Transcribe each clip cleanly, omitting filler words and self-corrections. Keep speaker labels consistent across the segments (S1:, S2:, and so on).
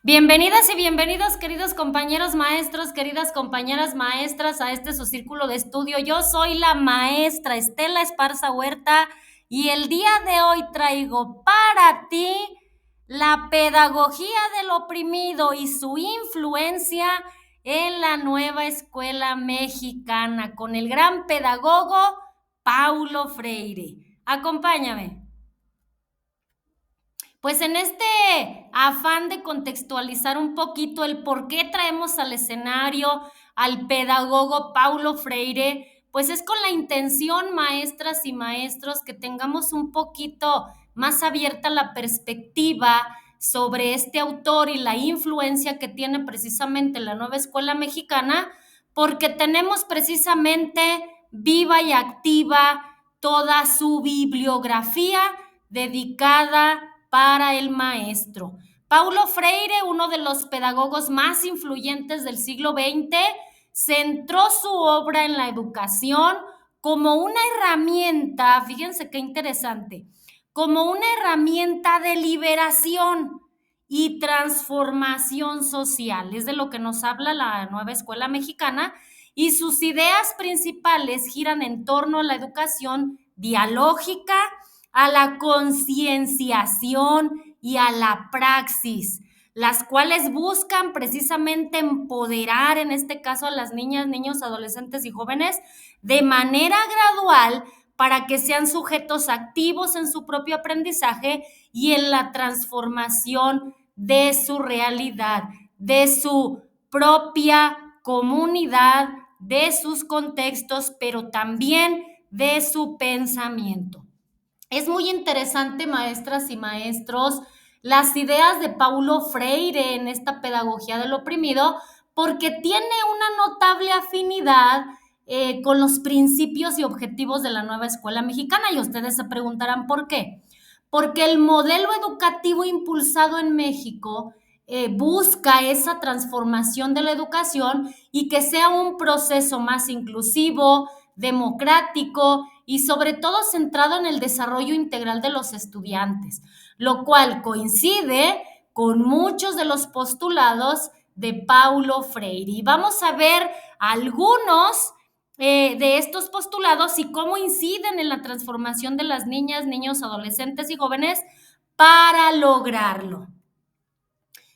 S1: Bienvenidas y bienvenidos, queridos compañeros maestros, queridas compañeras maestras, a este su círculo de estudio. Yo soy la maestra Estela Esparza Huerta y el día de hoy traigo para ti la pedagogía del oprimido y su influencia en la nueva escuela mexicana con el gran pedagogo Paulo Freire. Acompáñame. Pues en este afán de contextualizar un poquito el por qué traemos al escenario al pedagogo Paulo Freire, pues es con la intención, maestras y maestros, que tengamos un poquito más abierta la perspectiva sobre este autor y la influencia que tiene precisamente la nueva escuela mexicana, porque tenemos precisamente viva y activa toda su bibliografía dedicada para el maestro. Paulo Freire, uno de los pedagogos más influyentes del siglo XX, centró su obra en la educación como una herramienta, fíjense qué interesante, como una herramienta de liberación y transformación social. Es de lo que nos habla la nueva escuela mexicana y sus ideas principales giran en torno a la educación dialógica, a la concienciación y a la praxis, las cuales buscan precisamente empoderar, en este caso, a las niñas, niños, adolescentes y jóvenes de manera gradual para que sean sujetos activos en su propio aprendizaje y en la transformación de su realidad, de su propia comunidad, de sus contextos, pero también de su pensamiento. Es muy interesante, maestras y maestros, las ideas de Paulo Freire en esta pedagogía del oprimido, porque tiene una notable afinidad con los principios y objetivos de la nueva escuela mexicana. Y ustedes se preguntarán por qué. Porque el modelo educativo impulsado en México busca esa transformación de la educación y que sea un proceso más inclusivo, democrático y sobre todo centrado en el desarrollo integral de los estudiantes, lo cual coincide con muchos de los postulados de Paulo Freire. Y vamos a ver algunos de estos postulados y cómo inciden en la transformación de las niñas, niños, adolescentes y jóvenes para lograrlo.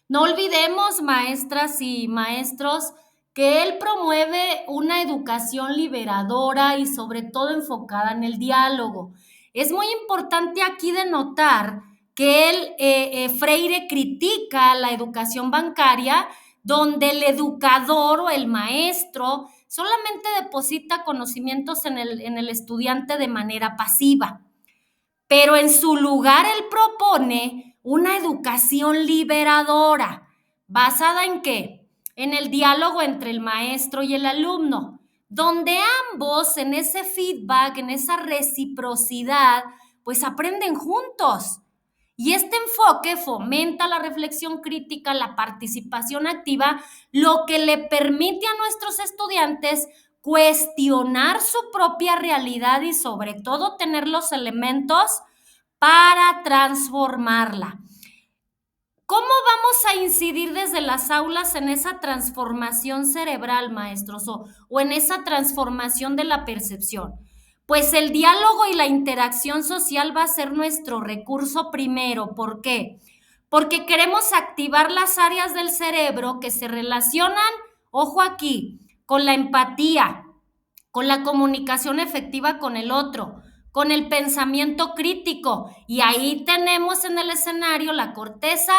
S1: No olvidemos, maestras y maestros, que él promueve una educación liberadora y sobre todo enfocada en el diálogo. Es muy importante aquí denotar que Freire critica la educación bancaria, donde el educador o el maestro solamente deposita conocimientos en el estudiante de manera pasiva. Pero en su lugar él propone una educación liberadora. ¿Basada en qué? En el diálogo entre el maestro y el alumno, donde ambos en ese feedback, en esa reciprocidad, pues aprenden juntos. Y este enfoque fomenta la reflexión crítica, la participación activa, lo que le permite a nuestros estudiantes cuestionar su propia realidad y sobre todo tener los elementos para transformarla. ¿Cómo vamos a incidir desde las aulas en esa transformación cerebral, maestros, o en esa transformación de la percepción? Pues el diálogo y la interacción social va a ser nuestro recurso primero. ¿Por qué? Porque queremos activar las áreas del cerebro que se relacionan, ojo aquí, con la empatía, con la comunicación efectiva con el otro, con el pensamiento crítico. Y ahí tenemos en el escenario la corteza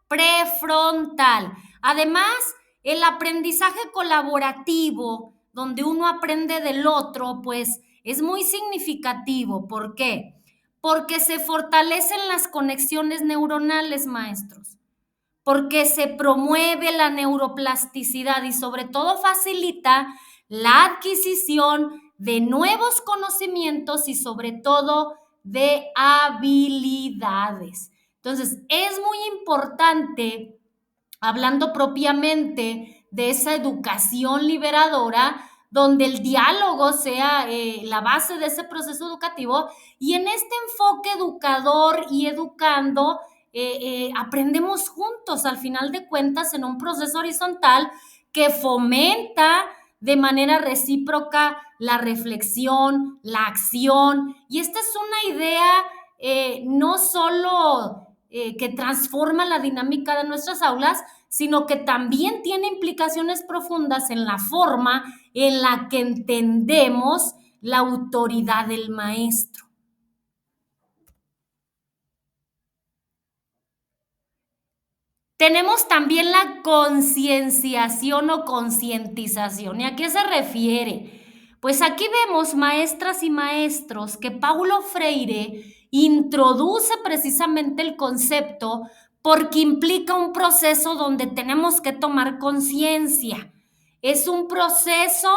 S1: prefrontal. Además, el aprendizaje colaborativo, donde uno aprende del otro, pues es muy significativo. ¿Por qué? Porque se fortalecen las conexiones neuronales, maestros, porque se promueve la neuroplasticidad y sobre todo facilita la adquisición de nuevos conocimientos y sobre todo de habilidades. Entonces, es muy importante, hablando propiamente de esa educación liberadora, donde el diálogo sea la base de ese proceso educativo y en este enfoque educador y educando, aprendemos juntos, al final de cuentas, en un proceso horizontal que fomenta de manera recíproca la reflexión, la acción. Y esta es una idea no solo que transforma la dinámica de nuestras aulas, sino que también tiene implicaciones profundas en la forma en la que entendemos la autoridad del maestro. Tenemos también la concienciación o concientización. ¿Y a qué se refiere? Pues aquí vemos, maestras y maestros, que Paulo Freire introduce precisamente el concepto porque implica un proceso donde tenemos que tomar conciencia. Es un proceso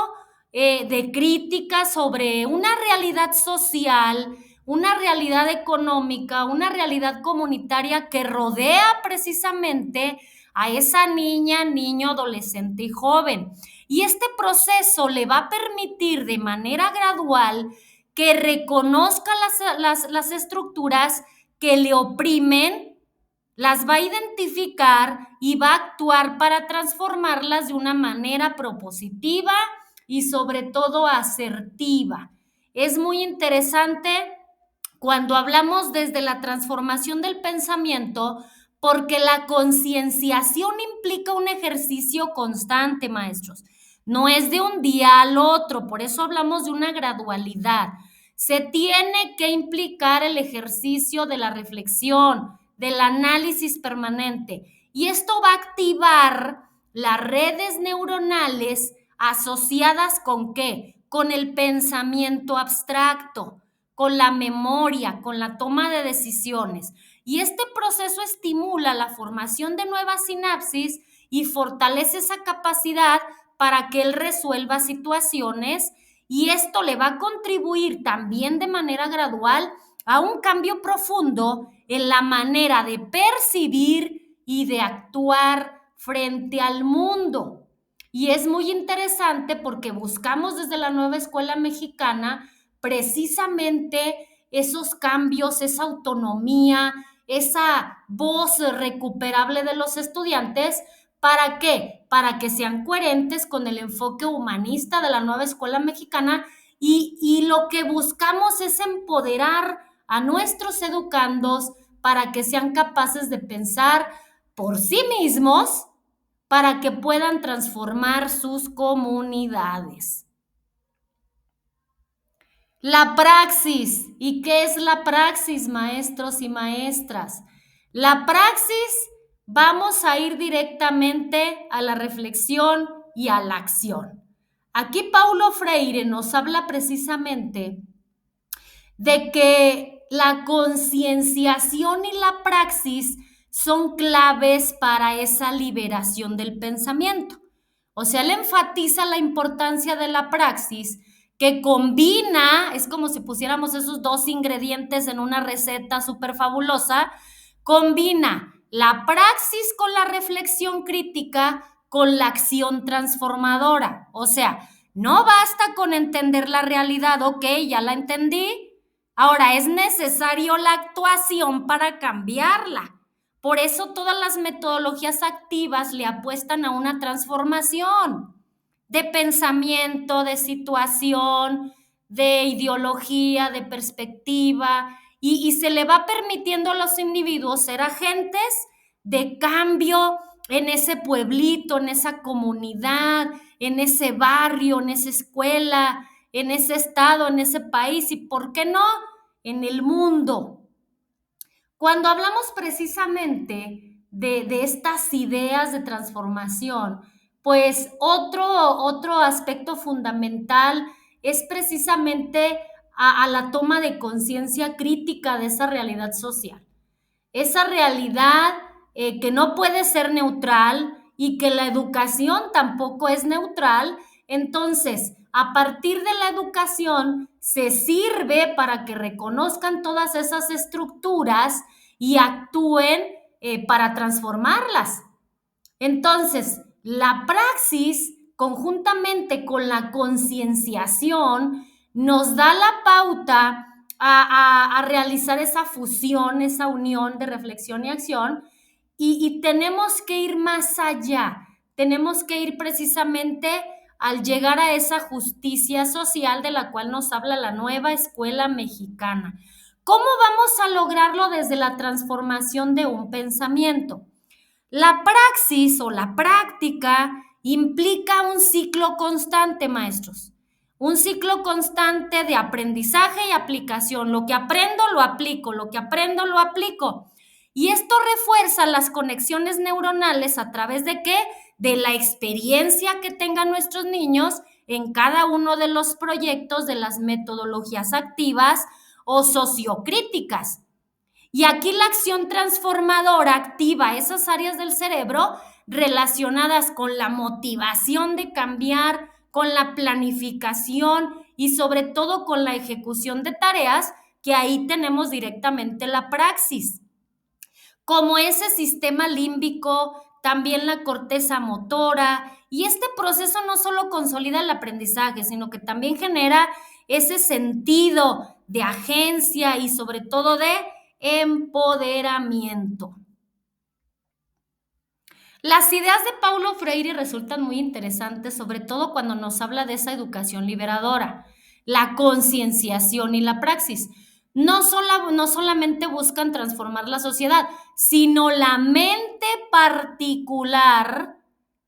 S1: de crítica sobre una realidad social, una realidad económica, una realidad comunitaria que rodea precisamente a esa niña, niño, adolescente y joven. Y este proceso le va a permitir de manera gradual que reconozca las estructuras que le oprimen, las va a identificar y va a actuar para transformarlas de una manera propositiva y sobre todo asertiva. Es muy interesante cuando hablamos desde la transformación del pensamiento, porque la concienciación implica un ejercicio constante, maestros. No es de un día al otro, por eso hablamos de una gradualidad. Se tiene que implicar el ejercicio de la reflexión, del análisis permanente, y esto va a activar las redes neuronales asociadas con ¿qué? Con el pensamiento abstracto, con la memoria, con la toma de decisiones. Y este proceso estimula la formación de nuevas sinapsis y fortalece esa capacidad para que él resuelva situaciones, y esto le va a contribuir también de manera gradual a un cambio profundo en la manera de percibir y de actuar frente al mundo. Y es muy interesante porque buscamos desde la nueva escuela mexicana precisamente esos cambios, esa autonomía, esa voz recuperable de los estudiantes. ¿Para qué? Para que sean coherentes con el enfoque humanista de la nueva escuela mexicana, y lo que buscamos es empoderar a nuestros educandos para que sean capaces de pensar por sí mismos, para que puedan transformar sus comunidades. La praxis. ¿Y qué es la praxis, maestros y maestras? La praxis, vamos a ir directamente a la reflexión y a la acción. Aquí Paulo Freire nos habla precisamente de que la concienciación y la praxis son claves para esa liberación del pensamiento. O sea, él enfatiza la importancia de la praxis, que combina, es como si pusiéramos esos dos ingredientes en una receta súper fabulosa, combina la praxis con la reflexión crítica, con la acción transformadora. O sea, no basta con entender la realidad, ok, ya la entendí, ahora es necesario la actuación para cambiarla. Por eso todas las metodologías activas le apuestan a una transformación de pensamiento, de situación, de ideología, de perspectiva, y se le va permitiendo a los individuos ser agentes de cambio en ese pueblito, en esa comunidad, en ese barrio, en esa escuela, en ese estado, en ese país y, ¿por qué no?, en el mundo. Cuando hablamos precisamente de estas ideas de transformación, pues otro aspecto fundamental es precisamente a la toma de conciencia crítica de esa realidad social. Esa realidad que no puede ser neutral y que la educación tampoco es neutral. Entonces, a partir de la educación se sirve para que reconozcan todas esas estructuras y actúen para transformarlas. Entonces, la praxis, conjuntamente con la concienciación, nos da la pauta a realizar esa fusión, esa unión de reflexión y acción, y tenemos que ir más allá, tenemos que ir precisamente al llegar a esa justicia social de la cual nos habla la nueva escuela mexicana. ¿Cómo vamos a lograrlo desde la transformación de un pensamiento? La praxis o la práctica implica un ciclo constante, maestros. Un ciclo constante de aprendizaje y aplicación. Lo que aprendo, lo aplico. Lo que aprendo, lo aplico. Y esto refuerza las conexiones neuronales a través de ¿qué? De la experiencia que tengan nuestros niños en cada uno de los proyectos de las metodologías activas o sociocríticas. Y aquí la acción transformadora activa esas áreas del cerebro relacionadas con la motivación de cambiar, con la planificación y sobre todo con la ejecución de tareas, que ahí tenemos directamente la praxis. Como ese sistema límbico, también la corteza motora, y este proceso no solo consolida el aprendizaje, sino que también genera ese sentido de agencia y sobre todo de empoderamiento. Las ideas de Paulo Freire resultan muy interesantes, sobre todo cuando nos habla de esa educación liberadora, la concienciación y la praxis. No solamente buscan transformar la sociedad, sino la mente particular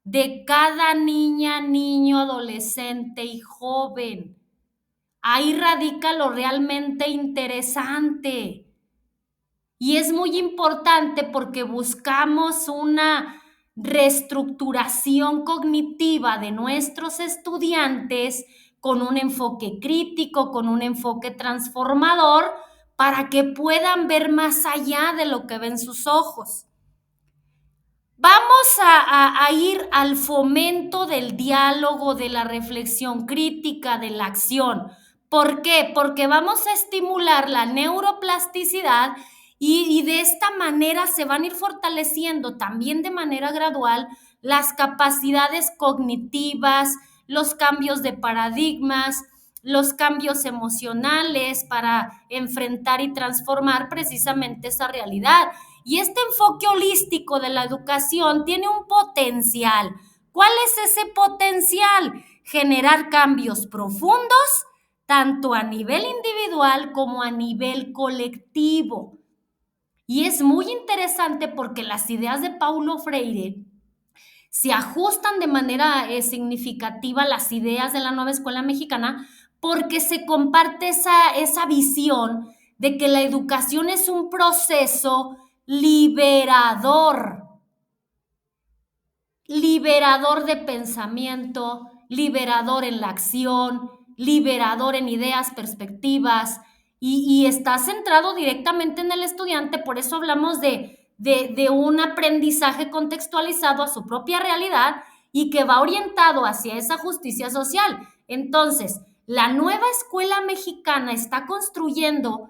S1: de cada niña, niño, adolescente y joven. Ahí radica lo realmente interesante. Y es muy importante porque buscamos una reestructuración cognitiva de nuestros estudiantes con un enfoque crítico, con un enfoque transformador, para que puedan ver más allá de lo que ven sus ojos. Vamos a ir al fomento del diálogo, de la reflexión crítica, de la acción. ¿Por qué? Porque vamos a estimular la neuroplasticidad y de esta manera se van a ir fortaleciendo también de manera gradual las capacidades cognitivas, los cambios de paradigmas, los cambios emocionales para enfrentar y transformar precisamente esa realidad. Y este enfoque holístico de la educación tiene un potencial. ¿Cuál es ese potencial? Generar cambios profundos, tanto a nivel individual como a nivel colectivo. Y es muy interesante porque las ideas de Paulo Freire se ajustan de manera significativa a las ideas de la nueva escuela mexicana porque se comparte esa visión de que la educación es un proceso liberador, liberador de pensamiento, liberador en la acción, liberador en ideas, perspectivas, y está centrado directamente en el estudiante. Por eso hablamos de un aprendizaje contextualizado a su propia realidad y que va orientado hacia esa justicia social. Entonces, la nueva escuela mexicana está construyendo,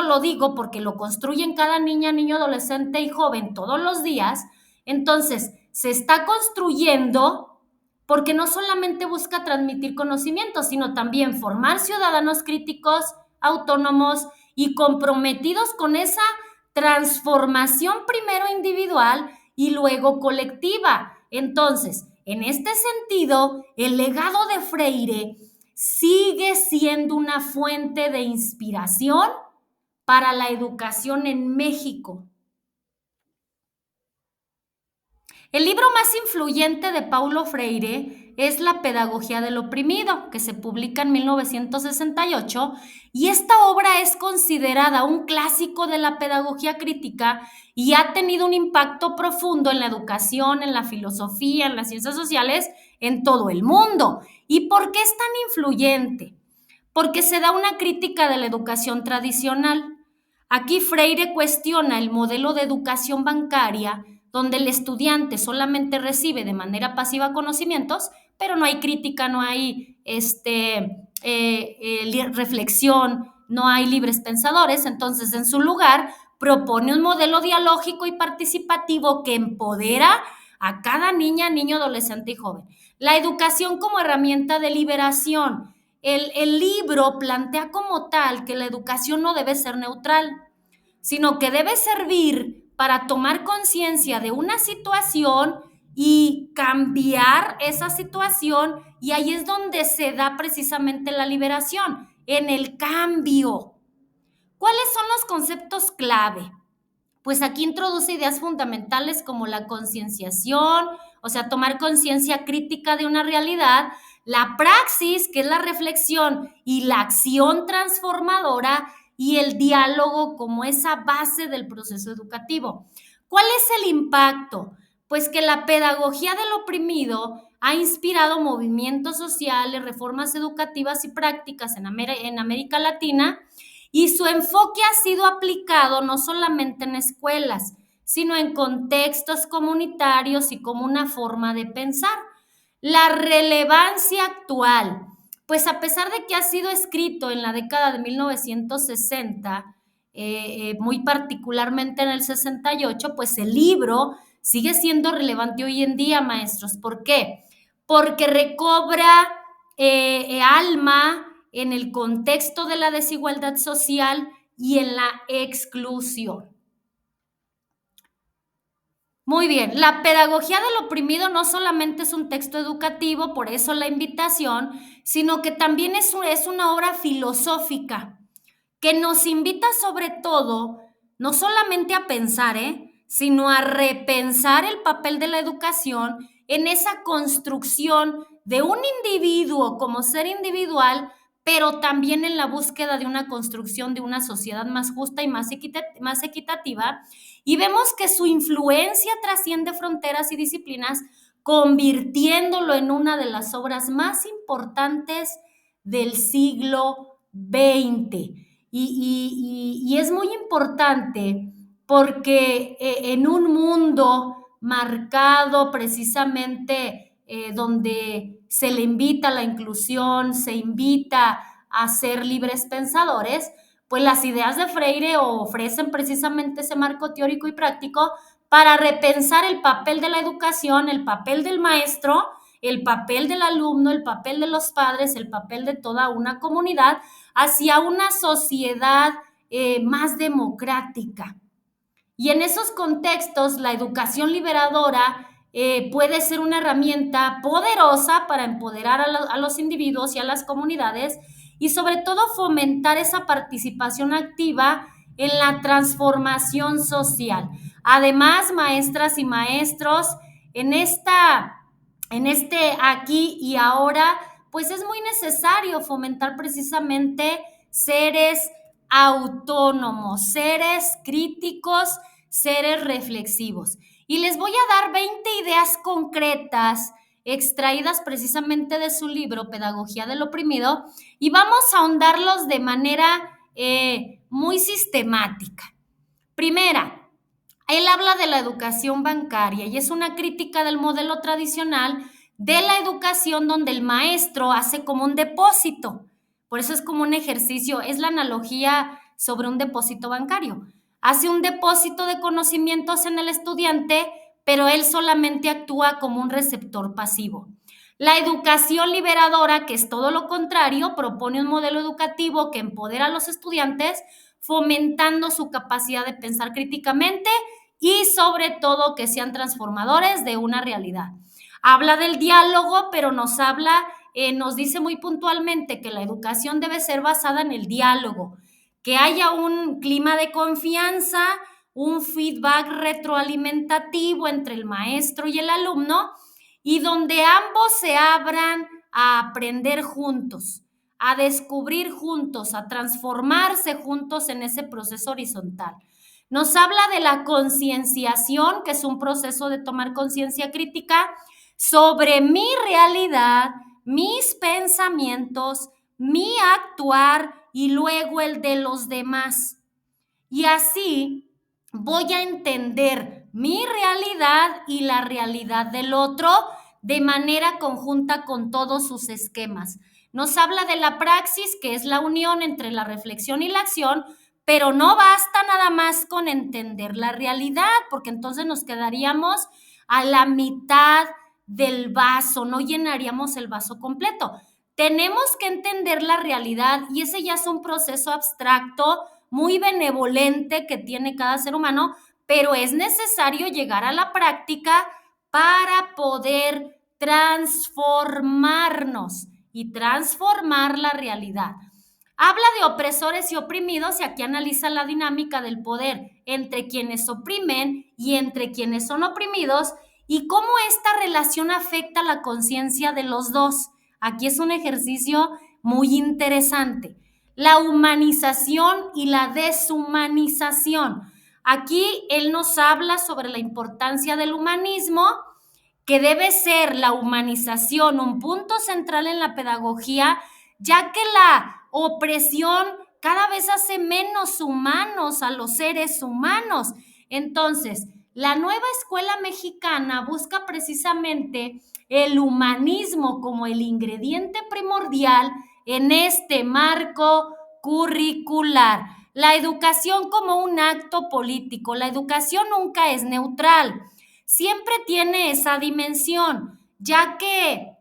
S1: lo digo porque lo construyen cada niña, niño, adolescente y joven todos los días. Entonces, se está construyendo porque no solamente busca transmitir conocimientos, sino también formar ciudadanos críticos, autónomos y comprometidos con esa transformación primero individual y luego colectiva. Entonces, en este sentido, el legado de Freire sigue siendo una fuente de inspiración para la educación en México. El libro más influyente de Paulo Freire es La pedagogía del oprimido, que se publica en 1968, y esta obra es considerada un clásico de la pedagogía crítica y ha tenido un impacto profundo en la educación, en la filosofía, en las ciencias sociales, en todo el mundo. ¿Y por qué es tan influyente? Porque se da una crítica de la educación tradicional. Aquí Freire cuestiona el modelo de educación bancaria donde el estudiante solamente recibe de manera pasiva conocimientos, pero no hay crítica, no hay reflexión, no hay libres pensadores. Entonces, en su lugar, propone un modelo dialógico y participativo que empodera a cada niña, niño, adolescente y joven. La educación como herramienta de liberación. el libro plantea como tal que la educación no debe ser neutral, sino que debe servir para tomar conciencia de una situación y cambiar esa situación, y ahí es donde se da precisamente la liberación, en el cambio. ¿Cuáles son los conceptos clave? Pues aquí introduce ideas fundamentales como la concienciación, o sea, tomar conciencia crítica de una realidad, la praxis, que es la reflexión, y la acción transformadora, y el diálogo como esa base del proceso educativo. ¿Cuál es el impacto? Pues que la pedagogía del oprimido ha inspirado movimientos sociales, reformas educativas y prácticas en América Latina, y su enfoque ha sido aplicado no solamente en escuelas, sino en contextos comunitarios y como una forma de pensar. La relevancia actual, pues a pesar de que ha sido escrito en la década de 1960, muy particularmente en el 68, pues el libro sigue siendo relevante hoy en día, maestros. ¿Por qué? Porque recobra alma en el contexto de la desigualdad social y en la exclusión. Muy bien, la pedagogía del oprimido no solamente es un texto educativo, por eso la invitación, sino que también es una obra filosófica que nos invita sobre todo no solamente a pensar, sino a repensar el papel de la educación en esa construcción de un individuo como ser individual, pero también en la búsqueda de una construcción de una sociedad más justa y más equitativa. Y vemos que su influencia trasciende fronteras y disciplinas, convirtiéndolo en una de las obras más importantes del siglo XX. Y es muy importante porque en un mundo marcado precisamente donde se le invita a la inclusión, se invita a ser libres pensadores, pues las ideas de Freire ofrecen precisamente ese marco teórico y práctico para repensar el papel de la educación, el papel del maestro, el papel del alumno, el papel de los padres, el papel de toda una comunidad hacia una sociedad más democrática. Y en esos contextos, la educación liberadora puede ser una herramienta poderosa para empoderar a los individuos y a las comunidades, y sobre todo fomentar esa participación activa en la transformación social. Además, maestras y maestros, en este aquí y ahora, pues es muy necesario fomentar precisamente seres autónomos, seres críticos, seres reflexivos. Y les voy a dar 20 ideas concretas extraídas precisamente de su libro Pedagogía del Oprimido, y vamos a ahondarlos de manera muy sistemática. Primera, él habla de la educación bancaria y es una crítica del modelo tradicional de la educación donde el maestro hace como un depósito. Por eso es como un ejercicio, es la analogía sobre un depósito bancario. Hace un depósito de conocimientos en el estudiante, pero él solamente actúa como un receptor pasivo. La educación liberadora, que es todo lo contrario, propone un modelo educativo que empodera a los estudiantes, fomentando su capacidad de pensar críticamente y sobre todo que sean transformadores de una realidad. Habla del diálogo, pero nos dice muy puntualmente que la educación debe ser basada en el diálogo, que haya un clima de confianza, un feedback retroalimentativo entre el maestro y el alumno, y donde ambos se abran a aprender juntos, a descubrir juntos, a transformarse juntos en ese proceso horizontal. Nos habla de la concienciación, que es un proceso de tomar conciencia crítica sobre mi realidad, mis pensamientos, mi actuar y luego el de los demás. Y así voy a entender mi realidad y la realidad del otro de manera conjunta con todos sus esquemas. Nos habla de la praxis, que es la unión entre la reflexión y la acción, pero no basta nada más con entender la realidad, porque entonces nos quedaríamos a la mitad del vaso, no llenaríamos el vaso completo. Tenemos que entender la realidad y ese ya es un proceso abstracto, muy benevolente que tiene cada ser humano, pero es necesario llegar a la práctica para poder transformarnos y transformar la realidad. Habla de opresores y oprimidos y aquí analiza la dinámica del poder entre quienes oprimen y entre quienes son oprimidos y cómo esta relación afecta la conciencia de los dos. Aquí es un ejercicio muy interesante. La humanización y la deshumanización. Aquí él nos habla sobre la importancia del humanismo, que debe ser la humanización un punto central en la pedagogía, ya que la opresión cada vez hace menos humanos a los seres humanos. Entonces, la nueva escuela mexicana busca precisamente el humanismo como el ingrediente primordial en este marco curricular. La educación como un acto político. La educación nunca es neutral, siempre tiene esa dimensión, ya que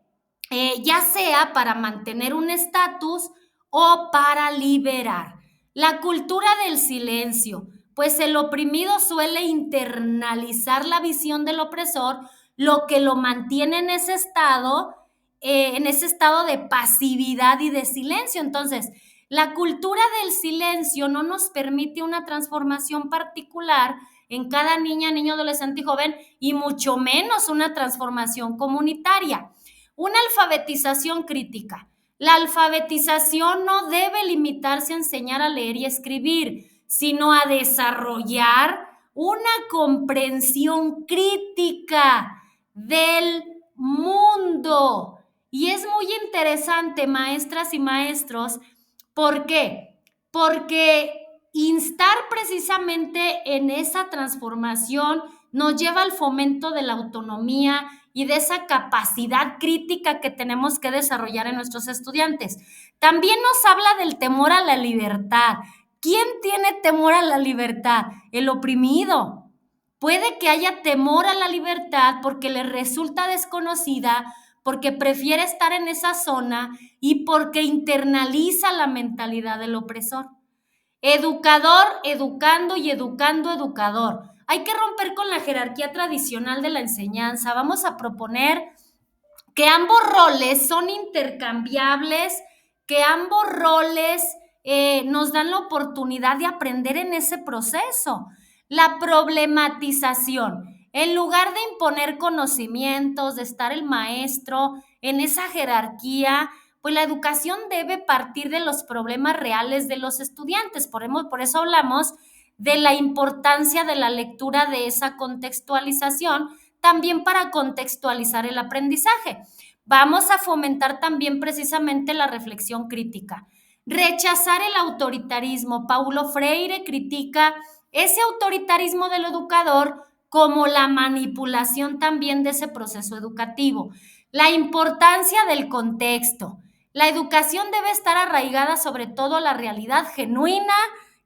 S1: ya sea para mantener un estatus o para liberar. La cultura del silencio, pues el oprimido suele internalizar la visión del opresor, lo que lo mantiene en ese estado de pasividad y de silencio. Entonces, la cultura del silencio no nos permite una transformación particular en cada niña, niño, adolescente y joven, y mucho menos una transformación comunitaria. Una alfabetización crítica. La alfabetización no debe limitarse a enseñar a leer y escribir, sino a desarrollar una comprensión crítica del mundo. Y es muy interesante, maestras y maestros, ¿por qué? Porque instar precisamente en esa transformación nos lleva al fomento de la autonomía y de esa capacidad crítica que tenemos que desarrollar en nuestros estudiantes. También nos habla del temor a la libertad. ¿Quién tiene temor a la libertad? El oprimido. Puede que haya temor a la libertad porque le resulta desconocida, porque prefiere estar en esa zona y porque internaliza la mentalidad del opresor. Educador, educando y educando, educador. Hay que romper con la jerarquía tradicional de la enseñanza. Vamos a proponer que ambos roles son intercambiables, que ambos roles nos dan la oportunidad de aprender en ese proceso. La problematización. En lugar de imponer conocimientos, de estar el maestro en esa jerarquía, pues la educación debe partir de los problemas reales de los estudiantes. Por eso hablamos de la importancia de la lectura de esa contextualización, también para contextualizar el aprendizaje. Vamos a fomentar también precisamente la reflexión crítica. Rechazar el autoritarismo. Paulo Freire critica ese autoritarismo del educador como la manipulación también de ese proceso educativo. La importancia del contexto. La educación debe estar arraigada sobre todo a la realidad genuina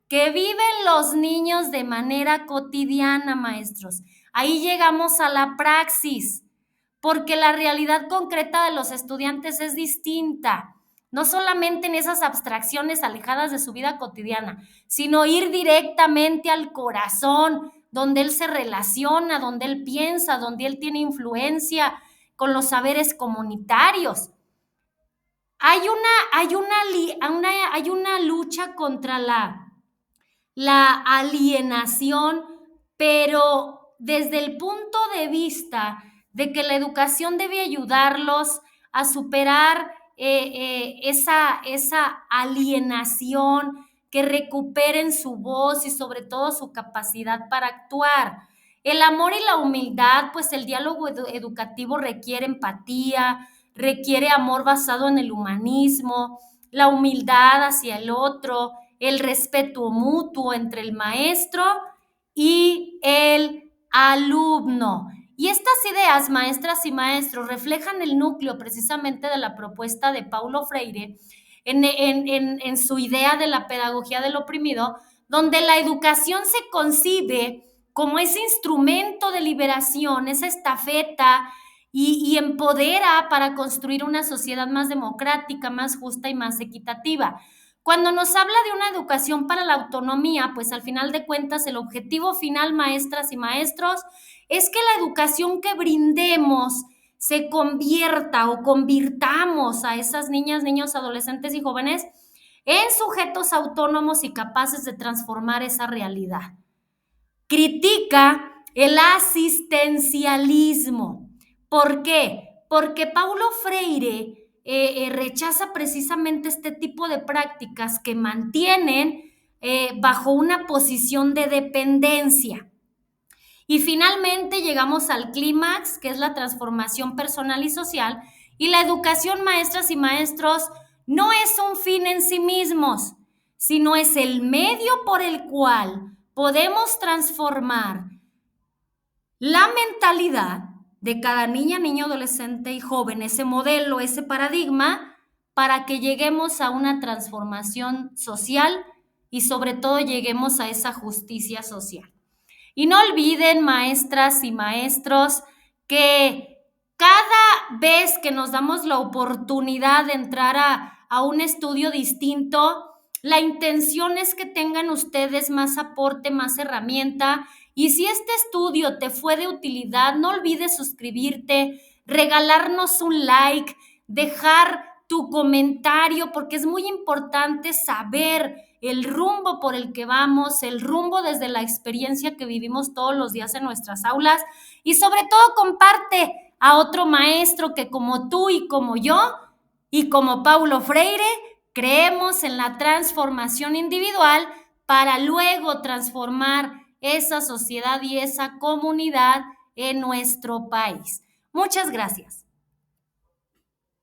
S1: que viven los niños de manera cotidiana, maestros. Ahí llegamos a la praxis, porque la realidad concreta de los estudiantes es distinta, no solamente en esas abstracciones alejadas de su vida cotidiana, sino ir directamente al corazón, donde él se relaciona, donde él piensa, donde él tiene influencia con los saberes comunitarios. Hay una lucha contra la alienación, pero desde el punto de vista de que la educación debe ayudarlos a superar esa alienación, que recuperen su voz y sobre todo su capacidad para actuar. El amor y la humildad, pues el diálogo educativo requiere empatía, requiere amor basado en el humanismo, la humildad hacia el otro, el respeto mutuo entre el maestro y el alumno. Y estas ideas, maestras y maestros, reflejan el núcleo precisamente de la propuesta de Paulo Freire en su idea de la pedagogía del oprimido, donde la educación se concibe como ese instrumento de liberación, esa estafeta y empodera para construir una sociedad más democrática, más justa y más equitativa. Cuando nos habla de una educación para la autonomía, pues al final de cuentas el objetivo final, maestras y maestros, es que la educación que brindemos se convierta o convirtamos a esas niñas, niños, adolescentes y jóvenes en sujetos autónomos y capaces de transformar esa realidad. Critica el asistencialismo. ¿Por qué? Porque Paulo Freire rechaza precisamente este tipo de prácticas que mantienen bajo una posición de dependencia. Y finalmente llegamos al clímax, que es la transformación personal y social, y la educación, maestras y maestros, no es un fin en sí mismos, sino es el medio por el cual podemos transformar la mentalidad de cada niña, niño, adolescente y joven, ese modelo, ese paradigma, para que lleguemos a una transformación social y sobre todo lleguemos a esa justicia social. Y no olviden, maestras y maestros, que cada vez que nos damos la oportunidad de entrar a un estudio distinto, la intención es que tengan ustedes más aporte, más herramienta. Y si este estudio te fue de utilidad, no olvides suscribirte, regalarnos un like, dejar tu comentario, porque es muy importante saber el rumbo por el que vamos, el rumbo desde la experiencia que vivimos todos los días en nuestras aulas, y sobre todo comparte a otro maestro que como tú y como yo y como Paulo Freire creemos en la transformación individual para luego transformar esa sociedad y esa comunidad en nuestro país. Muchas gracias.